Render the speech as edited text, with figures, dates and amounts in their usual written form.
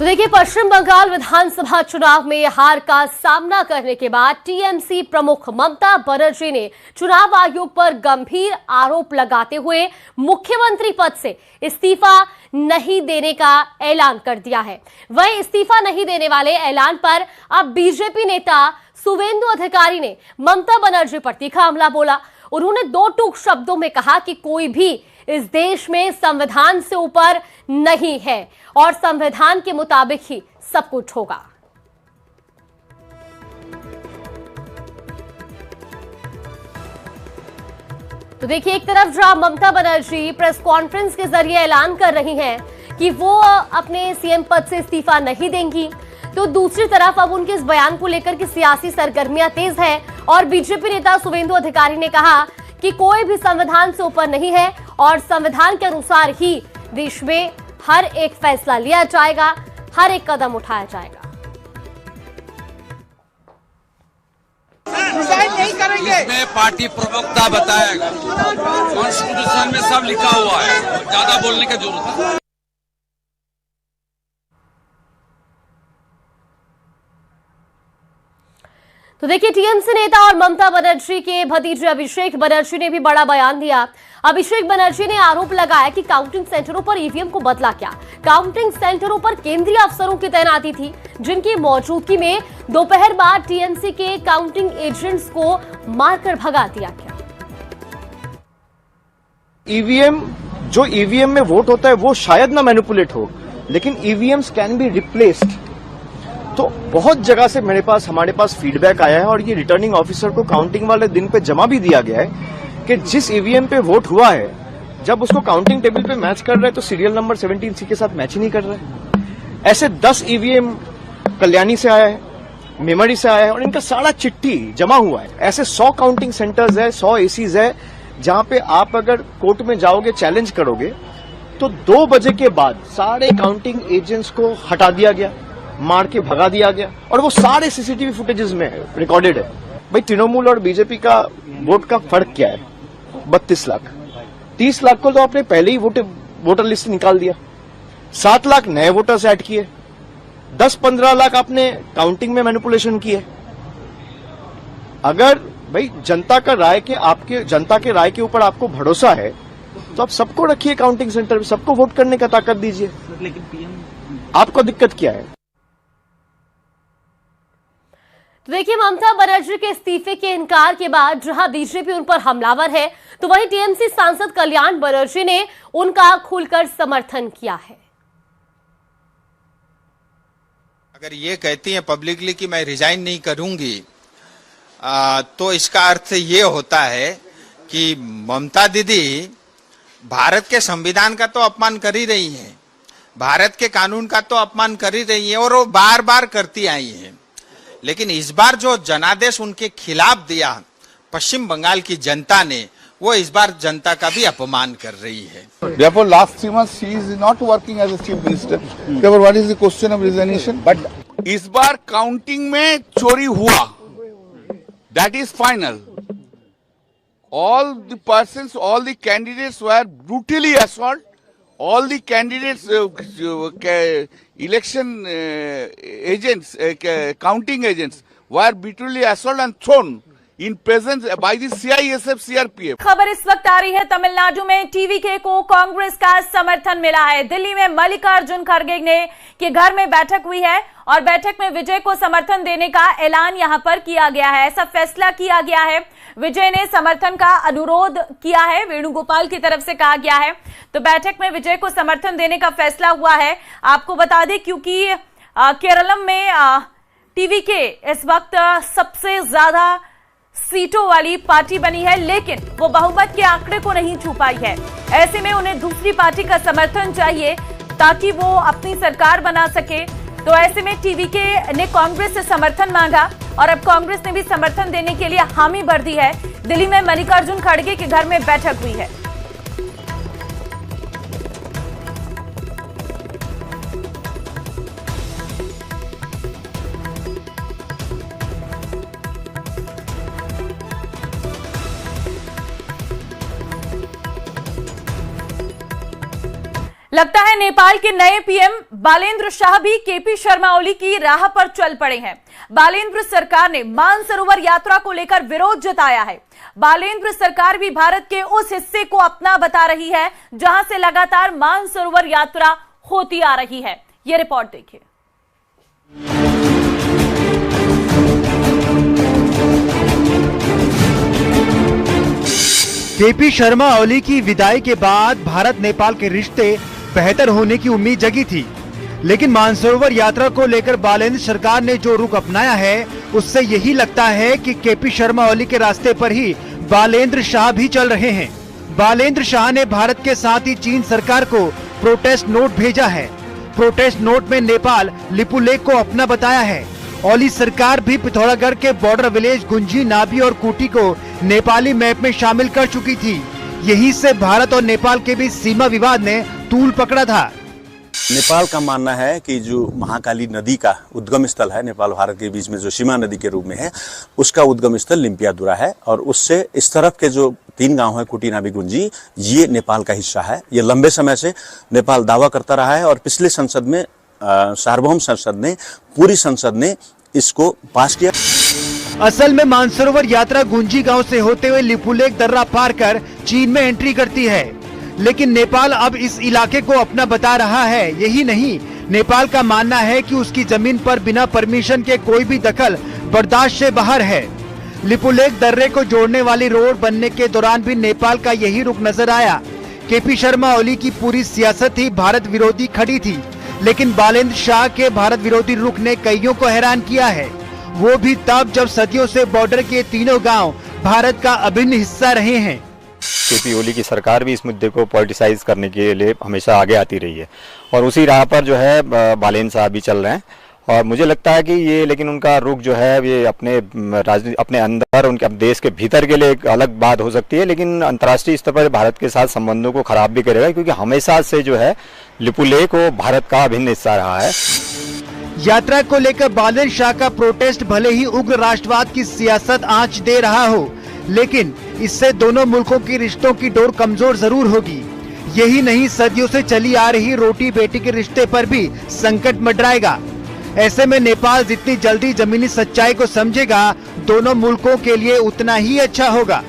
तो देखिए, पश्चिम बंगाल विधानसभा चुनाव में हार का सामना करने के बाद टीएमसी प्रमुख ममता बनर्जी ने चुनाव आयोग पर गंभीर आरोप लगाते हुए मुख्यमंत्री पद से इस्तीफा नहीं देने का ऐलान कर दिया है। वहीं इस्तीफा नहीं देने वाले ऐलान पर अब बीजेपी नेता शुवेंदु अधिकारी ने ममता बनर्जी पर तीखा हमला बोला। उन्होंने दो टूक शब्दों में कहा कि कोई भी इस देश में संविधान से ऊपर नहीं है और संविधान के मुताबिक ही सब कुछ होगा। तो देखिए, एक तरफ जहां ममता बनर्जी प्रेस कॉन्फ्रेंस के जरिए ऐलान कर रही हैं कि वो अपने सीएम पद से इस्तीफा नहीं देंगी, तो दूसरी तरफ अब उनके इस बयान को लेकर की सियासी सरगर्मियां तेज है और बीजेपी नेता शुवेंदु अधिकारी ने कहा कि कोई भी संविधान से ऊपर नहीं है और संविधान के अनुसार ही देश में हर एक फैसला लिया जाएगा, हर एक कदम उठाया जाएगा। नहीं करेंगे, इसमें पार्टी प्रवक्ता बताएगा। कॉन्स्टिट्यूशन में सब लिखा हुआ है, ज्यादा बोलने की जरूरत है। तो देखिए, टीएमसी नेता और ममता बनर्जी के भतीजे अभिषेक बनर्जी ने भी बड़ा बयान दिया। अभिषेक बनर्जी ने आरोप लगाया कि काउंटिंग सेंटरों पर ईवीएम को बदला क्या। काउंटिंग सेंटरों पर केंद्रीय अफसरों की तैनाती थी, जिनकी मौजूदगी में दोपहर बाद टीएमसी के काउंटिंग एजेंट्स को मारकर भगा दिया गया। ईवीएम में वोट होता है वो शायद ना मैनिपुलेट हो, लेकिन ईवीएम्स कैन बी रिप्लेस्ड। तो बहुत जगह से हमारे पास फीडबैक आया है और ये रिटर्निंग ऑफिसर को काउंटिंग वाले दिन पे जमा भी दिया गया है कि जिस ईवीएम पे वोट हुआ है, जब उसको काउंटिंग टेबल पे मैच कर रहे हैं तो सीरियल नंबर 17C के साथ मैच ही नहीं कर रहे। ऐसे 10 ईवीएम कल्याणी से आया है, मेमरी से आया है और इनका सारा चिट्ठी जमा हुआ है। ऐसे 100 काउंटिंग सेंटर्स है, 100 एसीज है, जहां पे आप अगर कोर्ट में जाओगे, चैलेंज करोगे, तो 2 बजे के बाद सारे काउंटिंग एजेंट्स को हटा दिया गया, मार के भगा दिया गया और वो सारे सीसीटीवी फुटेजेस में रिकॉर्डेड है। भाई, तृणमूल और बीजेपी का वोट का फर्क क्या है? 32 लाख। 30 लाख को तो आपने पहले ही वोटर लिस्ट निकाल दिया। 7 लाख नए वोटर्स ऐड किए, 10-15 लाख आपने काउंटिंग में मैनिपुलेशन किए। अगर भाई जनता के राय के ऊपर आपको भरोसा है तो आप सबको रखिए काउंटिंग सेंटर में, सबको वोट करने का ताकत दीजिए। लेकिन आपको दिक्कत क्या है? तो देखिए, ममता बनर्जी के इस्तीफे के इनकार के बाद जहां बीजेपी उन पर हमलावर है, तो वहीं टीएमसी सांसद कल्याण बनर्जी ने उनका खुलकर समर्थन किया है। अगर ये कहती हैं पब्लिकली कि मैं रिजाइन नहीं करूंगी, तो इसका अर्थ ये होता है कि ममता दीदी भारत के संविधान का तो अपमान कर ही रही हैं, भारत के कानून का तो अपमान कर ही रही हैं और वो बार बार करती आई हैं। लेकिन इस बार जो जनादेश उनके खिलाफ दिया पश्चिम बंगाल की जनता ने, वो इस बार जनता का भी अपमान कर रही है। Therefore, last 3 months she is not working as a chief minister. Therefore, what is the question of resignation? But इस बार काउंटिंग में चोरी हुआ, that is final. All the persons, all the candidates were brutally assaulted. All the candidates, election agents, counting agents were brutally assaulted and thrown in presence by the CISF CRPF। खबर इस वक्त आ रही है, तमिलनाडु में TVK को कांग्रेस का समर्थन मिला है। दिल्ली में मल्लिकार्जुन खड़गे ने के घर में बैठक हुई है और बैठक में विजय को समर्थन देने का ऐलान यहां पर किया गया है। ऐसा फैसला किया गया है, विजय ने समर्थन का अनुरोध किया है, वेणुगोपाल की तरफ से कहा गया है। तो बैठक में विजय को समर्थन देने का फैसला हुआ है। आपको बता दें, क्योंकि केरलम में टीवीके इस वक्त सबसे ज्यादा सीटों वाली पार्टी बनी है, लेकिन वो बहुमत के आंकड़े को नहीं छू पाई है। ऐसे में उन्हें दूसरी पार्टी का समर्थन चाहिए ताकि वो अपनी सरकार बना सके। तो ऐसे में टीवीके ने कांग्रेस से समर्थन मांगा और अब कांग्रेस ने भी समर्थन देने के लिए हामी भर दी है। दिल्ली में मल्लिकार्जुन खड़गे के घर में बैठक हुई है। लगता है नेपाल के नए पीएम बालेंद्र शाह भी केपी शर्मा ओली की राह पर चल पड़े हैं। बालेंद्र सरकार ने मानसरोवर यात्रा को लेकर विरोध जताया है। बालेंद्र सरकार भी भारत के उस हिस्से को अपना बता रही है जहां से लगातार मानसरोवर यात्रा होती आ रही है। यह रिपोर्ट देखिए। केपी शर्मा ओली की विदाई के बाद भारत नेपाल के रिश्ते बेहतर होने की उम्मीद जगी थी, लेकिन मानसरोवर यात्रा को लेकर बालेंद्र सरकार ने जो रुख अपनाया है उससे यही लगता है कि केपी शर्मा ओली के रास्ते पर ही बालेंद्र शाह भी चल रहे हैं। बालेंद्र शाह ने भारत के साथ ही चीन सरकार को प्रोटेस्ट नोट भेजा है। प्रोटेस्ट नोट में नेपाल लिपुलेख को अपना बताया है। ओली सरकार भी पिथौरागढ़ के बॉर्डर विलेज गुंजी, नाभी और कूटी को नेपाली मैप में शामिल कर चुकी थी। यहीं से भारत और नेपाल के बीच सीमा विवाद ने तूल पकड़ा था। नेपाल का मानना है कि जो महाकाली नदी का उद्गम स्थल है नेपाल भारत के बीच में, जो सीमा नदी के रूप में है, उसका उद्गम स्थल लिम्पियादुरा है और उससे इस तरफ के जो 3 गांव है कुटी, नाभी, गुंजी, ये नेपाल का हिस्सा है। ये लंबे समय से नेपाल दावा करता रहा है और पिछले संसद में सार्वभौम संसद ने, पूरी संसद ने इसको पास किया। असल में मानसरोवर यात्रा गुंजी गांव से होते हुए लिपुलेख दर्रा पार कर चीन में एंट्री करती है, लेकिन नेपाल अब इस इलाके को अपना बता रहा है। यही नहीं, नेपाल का मानना है कि उसकी जमीन पर बिना परमिशन के कोई भी दखल बर्दाश्त से बाहर है। लिपुलेख दर्रे को जोड़ने वाली रोड बनने के दौरान भी नेपाल का यही रुख नजर आया। केपी शर्मा ओली की पूरी सियासत ही भारत विरोधी खड़ी थी, लेकिन बालेंद्र शाह के भारत विरोधी रुख ने कईयों को हैरान किया है। वो भी तब जब सदियों से बॉर्डर के तीनों गांव भारत का अभिन्न हिस्सा रहे हैं। केपी ओली की सरकार भी इस मुद्दे को पॉलिटिसाइज करने के लिए हमेशा आगे आती रही है और उसी राह पर जो है बालेंद्र साहब भी चल रहे हैं। और मुझे लगता है कि ये, लेकिन उनका रुख जो है ये अपने अंदर, उनके देश के भीतर के लिए एक अलग बात हो सकती है, लेकिन अंतर्राष्ट्रीय स्तर पर भारत के साथ संबंधों को खराब भी करेगा, क्योंकि हमेशा से जो है लिपुलेख वो भारत का अभिन्न हिस्सा रहा है। यात्रा को लेकर बालेंद्र शाह का प्रोटेस्ट भले ही उग्र राष्ट्रवाद की सियासत आंच दे रहा हो, लेकिन इससे दोनों मुल्कों की रिश्तों की डोर कमजोर जरूर होगी। यही नहीं, सदियों से चली आ रही रोटी बेटी के रिश्ते पर भी संकट मंडराएगा। ऐसे में नेपाल जितनी जल्दी जमीनी सच्चाई को समझेगा, दोनों मुल्कों के लिए उतना ही अच्छा होगा।